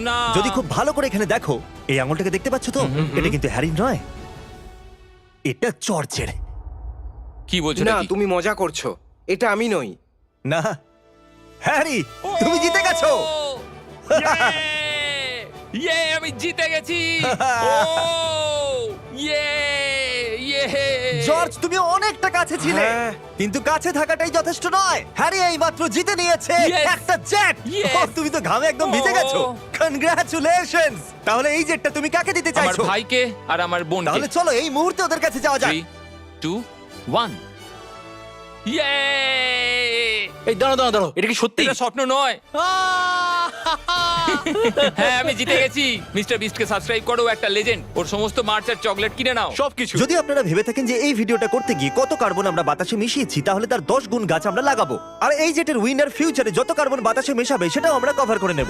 না। যদি খুব ভালো করে এখানে দেখো, এই আঙুলটাকে দেখতে পাচ্ছ তো? এটা কিন্তু হ্যারি নয়, এটা জর্জের। কি বলছো না নাকি? তুমি মজা করছো, এটা আমি নই। না হ্যারি, তুমি জিতে গেছো। ইয়ে আমি জিতে গেছি। ও ইয়ে ইয়ে জর্জ, তুমি অনেকটা কাছে ছিলে, হ্যাঁ। কিন্তু কাছে থাকাটাই যথেষ্ট নয়। হ্যারি এইমাত্র জিতে নিয়েছে Yes! একটা জেট। Yes! তুমি তো ঘামে একদম ভিজে গেছো। Oh! কনগ্রাচুলেশনস। তাহলে এই জেটটা তুমি কাকে দিতে আমার চাইছো? ভাইকে আর আমার বোনকে। তাহলে চলো এই মুহূর্তে ওদের কাছে যাওয়া যাক। 3 2 1 ইয়ে এই দাঁড়াও, এটা কি সত্যি? এটা স্বপ্ন নয়। হ্যাঁ আমি জিতে গেছি। মিস্টার বিস্টকে সাবস্ক্রাইব করো, একটা লেজেন্ড। ওর সমস্ত মার্চ আর চকলেট কিনে নাও। সবকিছু। যদি আপনারা ভেবে থাকেন যে এই ভিডিওটা করতে গিয়ে কত কার্বন আমরা বাতাসে মিশিয়েছি, তাহলে তার 10 গুণ গাছ আমরা লাগাবো। আর এই জেটের উইনার ফিউচারে যত কার্বন বাতাসে মেশাবে সেটাও আমরা কভার করে নেব।